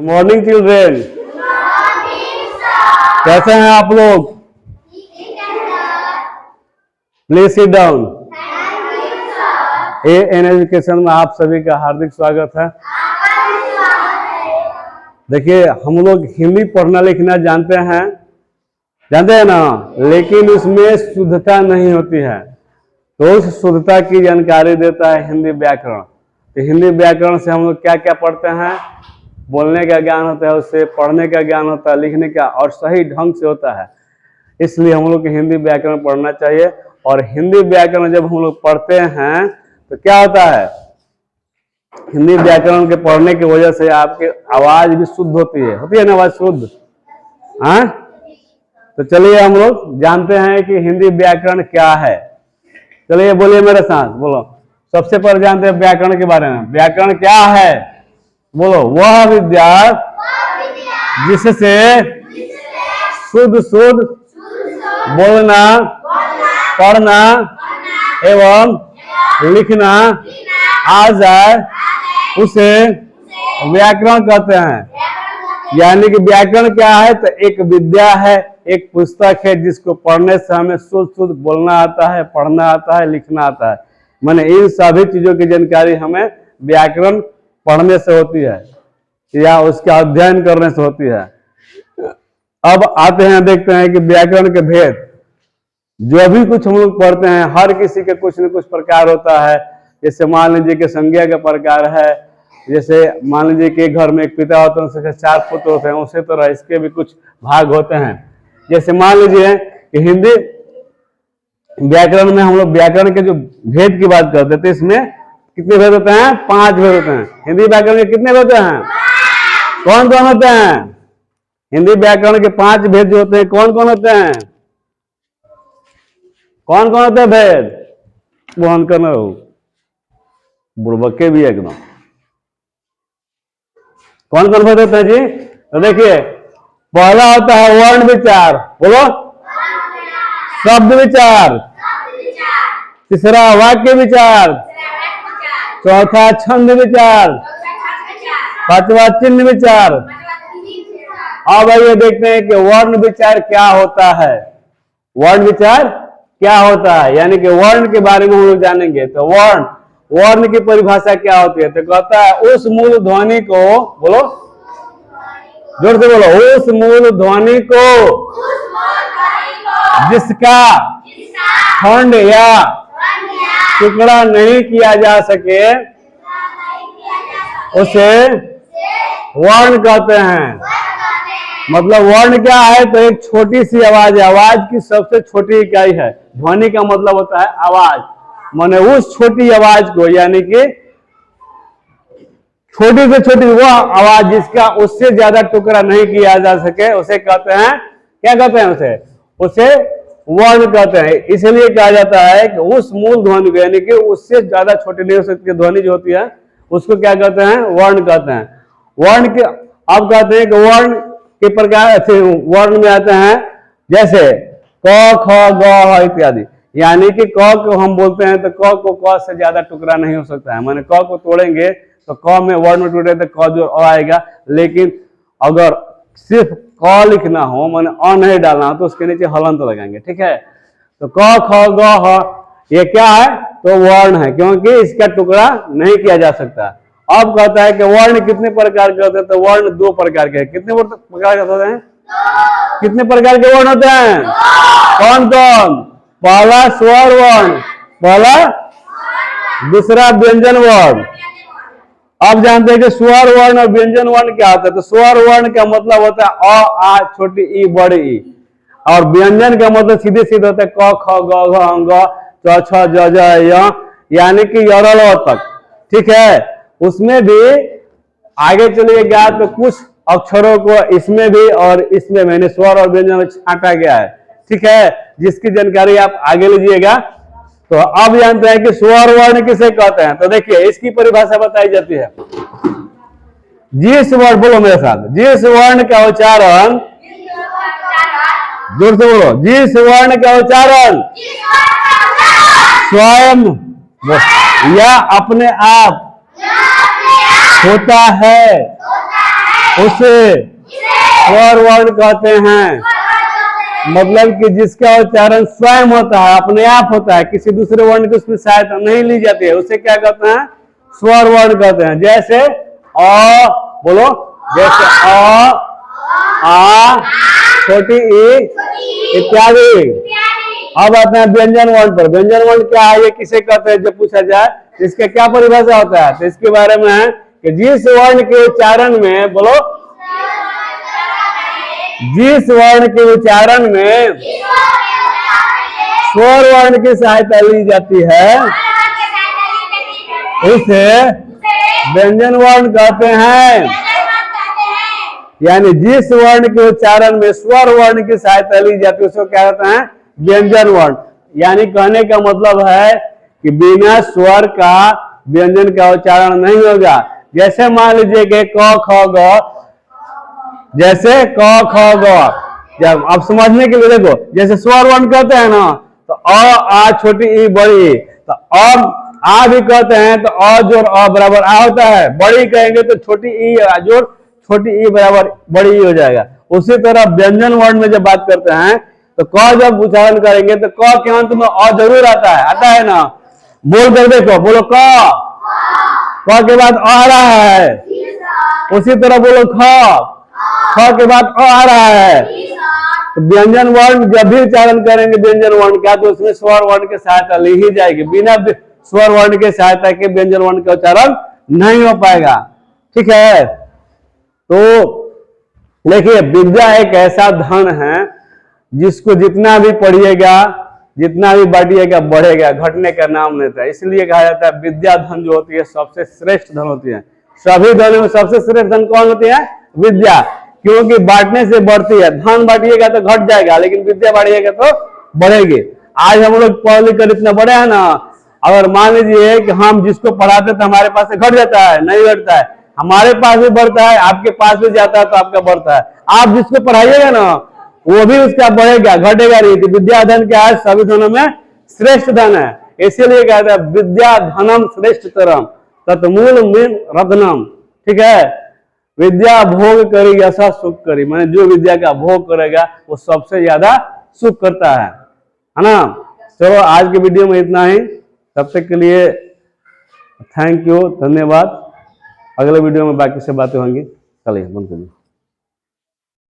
Morning children. कैसे हैं आप लोग? Please sit down. AN education में आप सभी का हार्दिक स्वागत है। देखिए, हम लोग हिंदी पढ़ना लिखना जानते हैं ना, लेकिन उसमें शुद्धता नहीं होती है। तो उस शुद्धता की जानकारी देता है हिंदी व्याकरण। तो हिंदी व्याकरण से हम लोग क्या क्या पढ़ते हैं? बोलने का ज्ञान होता है, उससे पढ़ने का ज्ञान होता है, लिखने का, और सही ढंग से होता है। इसलिए हम लोग को हिंदी व्याकरण पढ़ना चाहिए। और हिंदी व्याकरण जब हम लोग पढ़ते हैं तो क्या होता है? हिंदी व्याकरण के पढ़ने की वजह से आपकी आवाज भी शुद्ध होती है ना, आवाज शुद्ध। हाँ, तो चलिए हम लोग जानते हैं कि हिंदी व्याकरण क्या है। चलिए बोलिए मेरे साथ, बोलो। सबसे पहले जानते हैं व्याकरण के बारे में। व्याकरण क्या है? बोलो। वह विद्या जिससे शुद्ध बोलना, पढ़ना एवं लिखना आ जाए उसे व्याकरण कहते हैं। यानी कि व्याकरण क्या है? तो एक विद्या है, एक पुस्तक है जिसको पढ़ने से हमें शुद्ध बोलना आता है, पढ़ना आता है, लिखना आता है। माने इन सभी चीजों की जानकारी हमें व्याकरण पढ़ने से होती है या उसका अध्ययन करने से होती है। अब आते हैं, देखते हैं कि व्याकरण के भेद। जो भी कुछ हम लोग पढ़ते हैं, हर किसी के कुछ न कुछ प्रकार होता है। जैसे मान लीजिए कि संज्ञा का प्रकार है। जैसे मान लीजिए कि घर में एक पिता होते हैं, उसके 4 पुत्र होते हैं, उसी तरह इसके भी कुछ भाग होते हैं। जैसे मान लीजिए कि हिंदी व्याकरण में हम लोग व्याकरण के जो भेद की बात करते थे, इसमें कितने भेद होते हैं? 5 भेद होते हैं। हिंदी व्याकरण के कितने होते हैं? कौन कौन होते हैं? हिंदी व्याकरण के 5 भेद जो होते हैं, कौन कौन होते हैं? कौन कौन होते हैं भेद? वो करना रहो, बुड़बक्के भी एकदम। कौन कौन भेद होते हैं जी? तो देखिए, पहला होता है वर्ण विचार। बोलो। शब्द विचार। तीसरा वाक्य विचार। चौथा छंद विचार। पांचवा चिन्ह विचार। अब आइए देखते हैं कि वर्ण विचार क्या होता है। वर्ण विचार क्या होता है, यानी कि वर्ण के बारे में हम लोग जानेंगे। तो वर्ण की परिभाषा क्या होती है? तो कहता है उस मूल ध्वनि को, बोलो जोर से बोलो, उस मूल ध्वनि को जिसका खंड या टुकड़ा नहीं किया जा सके उसे वर्ण कहते हैं। मतलब वर्ण क्या है? तो एक छोटी सी आवाज है, आवाज की सबसे छोटी इकाई है। ध्वनि का मतलब होता है आवाज। माने उस छोटी आवाज को, यानी कि छोटी से छोटी वो आवाज जिसका उससे ज्यादा टुकड़ा नहीं किया जा सके, उसे कहते हैं, क्या कहते हैं? उसे वर्ण कहते हैं। इसलिए कहा जाता है कि उस मूल ध्वनि को, यानी कि उससे ज्यादा छोटी नहीं हो सकती ध्वनि जो होती है, उसको क्या कहते हैं? वर्ण कहते हैं। वर्ण के अब कहते हैं कि वर्ण के प्रकार अच्छे वर्ण में आते हैं, जैसे क ख ग इत्यादि। यानी कि क को हम बोलते हैं तो क को क से ज्यादा टुकड़ा नहीं हो सकता है। माने क को तोड़ेंगे तो क में वर्ण में टूटे तो क जो अ आएगा। लेकिन अगर सिर्फ क लिखना हो, माने अ नहीं डालना हो, तो उसके नीचे हलंत लगाएंगे। ठीक है, तो क ख ग ह ये क्या है? तो वर्ण है, क्योंकि इसका टुकड़ा नहीं किया जा सकता। अब कहता है कि वर्ण कितने प्रकार के होते हैं? तो वर्ण 2 प्रकार के। कितने प्रकार के होते हैं? कितने प्रकार के वर्ण होते हैं? कौन कौन? पहला स्वर वर्ण, पहला, दूसरा व्यंजन वर्ण। अब जानते हैं कि स्वर वर्ण और व्यंजन वर्ण क्या होता है। तो स्वर वर्ण का मतलब होता है अ आ छोटी ई बड़ी ई, और व्यंजन का मतलब सीधे सीधे होता है क ख ग घ अंग च छ ज ज य, यानी कि यरल तक। ठीक है, उसमें भी आगे चलिएगा तो कुछ अक्षरों को इसमें भी और इसमें मैंने स्वर और व्यंजन में छांटा गया है। ठीक है, जिसकी जानकारी आप आगे लीजिएगा। तो अब जानते हैं कि स्वर वर्ण किसे कहते हैं। तो देखिए, इसकी परिभाषा बताई जाती है। जिस वर्ण, बोलो मेरे साथ, जिस वर्ण का उच्चारण, जोर से बोलो, जिस वर्ण का उच्चारण स्वयं या अपने आप होता है उसे स्वर वर्ण कहते हैं। मतलब कि जिसका उच्चारण स्वयं होता है, अपने आप होता है, किसी दूसरे वर्ण की उसमें सहायता नहीं ली जाती है, उसे क्या कहते हैं? स्वर वर्ण कहते हैं। जैसे अ, बोलो, जैसे अ, आ, छोटी ई इत्यादि। अब आते हैं व्यंजन वर्ण पर। व्यंजन वर्ण क्या है, ये किसे कहते हैं जब पूछा जाए, इसका क्या परिभाषा होता है? तो इसके बारे में है कि जिस वर्ण के उच्चारण में, बोलो, जिस वर्ण के उच्चारण में स्वर वर्ण की सहायता ली जाती है उसे व्यंजन वर्ण कहते हैं। यानी जिस वर्ण के उच्चारण में स्वर वर्ण की सहायता ली जाती है उसको क्या कहते हैं? व्यंजन वर्ण। यानी कहने का मतलब है कि बिना स्वर का व्यंजन का उच्चारण नहीं होगा। जैसे मान लीजिए कि क ख ग, जैसे क ख ग, जब आप समझने के लिए देखो, जैसे स्वर वर्ण कहते हैं ना, तो अ आ छोटी ई बड़ी ई, तो अब आ भी कहते हैं तो अ जोड़ अ बराबर आ होता है। बड़ी कहेंगे तो छोटी ई जोड़ छोटी ई बराबर बड़ी ई हो जाएगा। उसी तरह व्यंजन वर्ण में जब बात करते हैं तो क जब उच्चारण करेंगे तो क के अंत में अ जरूर आता है ना। बोल कर देखो, बोलो क के बाद अ आ रहा है। उसी तरह बोलो ख के बाद अ आ रहा है। तो व्यंजन वर्ण जब भी उच्चारण करेंगे व्यंजन वर्ण का, तो उसमें स्वर वर्ण की सहायता ली ही जाएगी। बिना स्वर वर्ण की सहायता के व्यंजन वर्ण का उच्चारण नहीं हो पाएगा। ठीक है, तो देखिए विद्या एक ऐसा धन है जिसको जितना भी पढ़िएगा, जितना भी बांटिएगा बढ़ेगा, घटने का नाम नहीं था। इसलिए कहा जाता है विद्या धन जो होती है सबसे श्रेष्ठ धन होती है। सभी धनों में सबसे श्रेष्ठ धन कौन होती है? विद्या। क्योंकि बांटने से बढ़ती है। धन बांटिएगा तो घट जाएगा, लेकिन विद्या बांटिएगा तो बढ़ेगी। आज हम लोग पढ़ लिख कर इतना बड़े हैं ना, अगर मान लीजिए कि हम जिसको पढ़ाते थे हमारे पास से घट जाता है, नहीं घटता है, हमारे पास भी बढ़ता है, आपके पास भी जाता है तो आपका बढ़ता है। आप जिसको पढ़ाइएगा ना वो भी उसका बढ़ेगा, घटेगा नहीं। तो विद्या धन क्या है? सभी धनों में श्रेष्ठ धन है। इसीलिए कहते हैं विद्या धनम श्रेष्ठतरम तत्मूल रत्नम। ठीक है, विद्या भोग करी ऐसा सुख करी, मैंने जो विद्या का भोग करेगा वो सबसे ज्यादा सुख करता है ना। चलो आज के वीडियो में इतना ही। तब तक के लिए थैंक यू, धन्यवाद। अगले वीडियो में बाकी से बातें होंगी। चलिए बंद करिए।